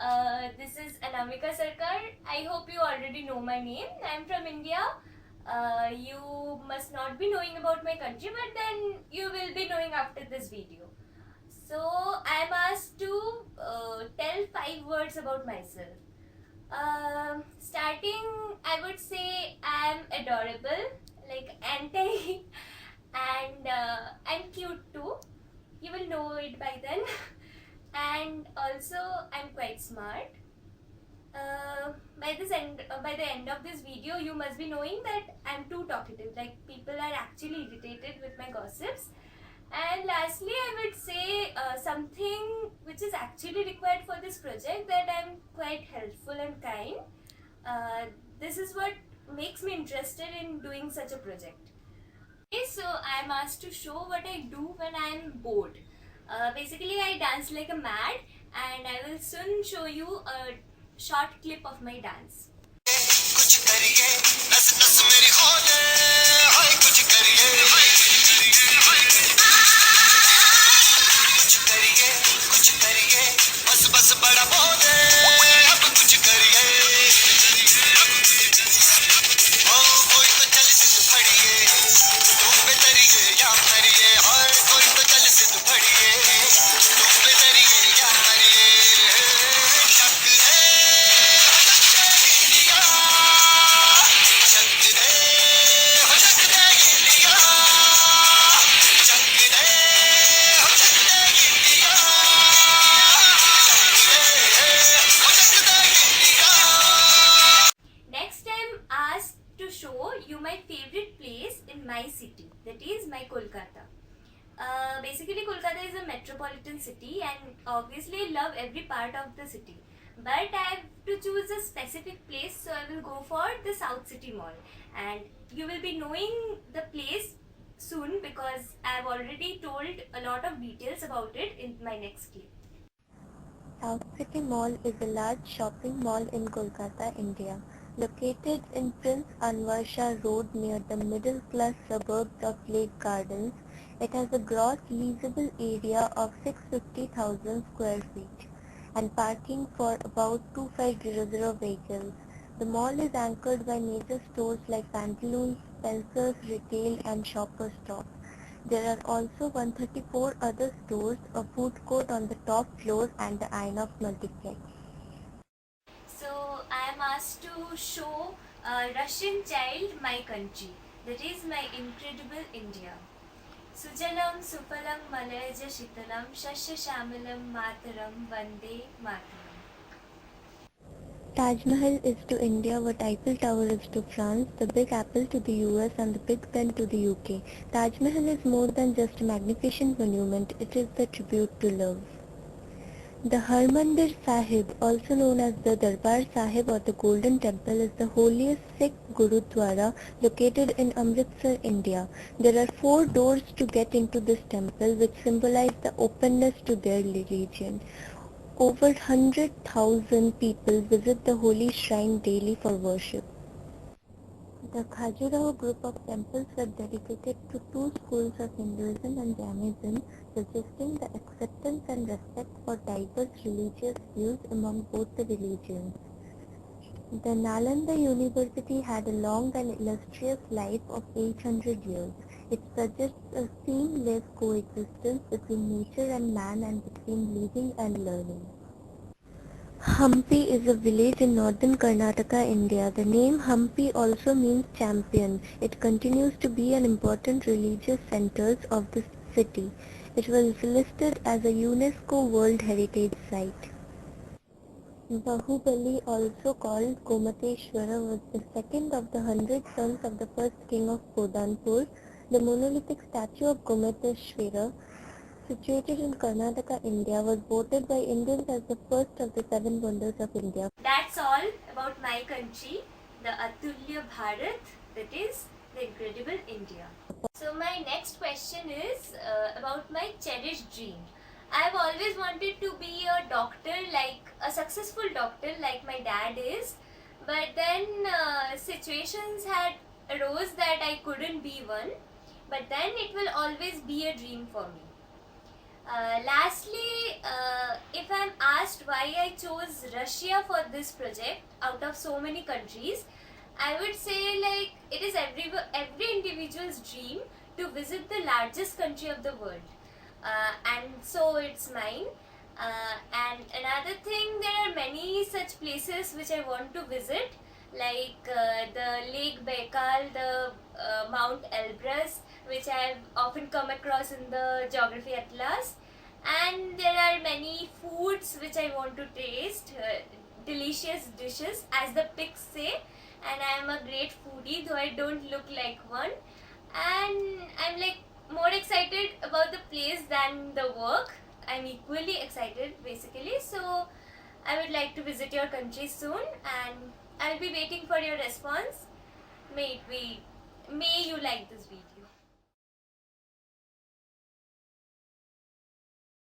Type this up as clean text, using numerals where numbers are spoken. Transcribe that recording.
This is Anamika Sarkar. I hope you already know my name. I'm from India. You must not be knowing about my country, but then you will be knowing after this video. So I'm asked to tell 5 words about myself. Starting, I would say I'm adorable, like anti, and I'm cute too. You will know it by then. And also, I'm quite smart. By the end of this video, you must be knowing that I'm too talkative. Like, people are actually irritated with my gossips. And lastly, I would say something which is actually required for this project, that I'm quite helpful and kind. This is what makes me interested in doing such a project. Okay, so I'm asked to show what I do when I'm bored. Basically, I dance like a mad, and I will soon show you a short clip of my dance. कुछ करिए नस नस मेरी खोले हाय कुछ करिए कुछ करिए बस बस बड़ा बोले अब कुछ करिए ओ कोई तो चल सिद्ध फड़िए तुम पे तरिए या मरिए हाय कोई तो चल सिद्ध फड़िए तुम पे तरिए या मरिए शक है my favorite place in my city, that is my Kolkata. Basically, Kolkata is a metropolitan city, and obviously love every part of the city. But I have to choose a specific place, so I will go for the South City Mall. And you will be knowing the place soon, because I have already told a lot of details about it in my next clip. South City Mall is a large shopping mall in Kolkata, India. Located in Prince Anwar Shah Road near the middle-class suburbs of Lake Gardens, it has a gross leasable area of 650,000 square feet and parking for about 2500 vehicles. The mall is anchored by major stores like Pantaloons, Spencer's Retail and Shoppers Stop. There are also 134 other stores, a food court on the top floor and the Inox Multiplex. So I am asked to show a Russian child, my country, that is my incredible India. Sujalam Supalam Malayaja Shitalam Shasya Shamalam Mataram Vande Mataram. Taj Mahal is to India what Eiffel Tower is to France, the Big Apple to the US and the Big Ben to the UK. Taj Mahal is more than just a magnificent monument, it is the tribute to love. The Harmandir Sahib, also known as the Darbar Sahib or the Golden Temple, is the holiest Sikh Gurudwara located in Amritsar, India. There are 4 doors to get into this temple, which symbolize the openness to their religion. Over 100,000 people visit the holy shrine daily for worship. The Khajuraho group of temples were dedicated to 2 schools of Hinduism and Jainism, suggesting the acceptance and respect for diverse religious views among both the religions. The Nalanda University had a long and illustrious life of 800 years. It suggests a seamless coexistence between nature and man and between living and learning. Hampi is a village in northern Karnataka, India. The name Hampi also means champion. It continues to be an important religious center of the city. It was listed as a UNESCO World Heritage Site. Bahubali, also called Gomateshwara, was the second of the 100 sons of the first king of Kodanpur. The monolithic statue of Gomateshwara, situated in Karnataka, India, was voted by Indians as the first of the 7 wonders of India. That's all about my country, the Atulya Bharat, that is the incredible India. So my next question is about my cherished dream. I've always wanted to be a doctor, like a successful doctor like my dad is, but then situations had arose that I couldn't be one, but then it will always be a dream for me. Lastly, if I'm asked why I chose Russia for this project out of so many countries, I would say like it is every individual's dream to visit the largest country of the world, and so it's mine. And another thing, there are many such places which I want to visit, like the Lake Baikal, the Mount Elbrus, which I've often come across in the geography atlas. And there are many foods which I want to taste, delicious dishes, as the pics say. And I am a great foodie, though I don't look like one. And I'm like more excited about the place than the work. I'm equally excited basically. So I would like to visit your country soon, and I'll be waiting for your response. May you like this video.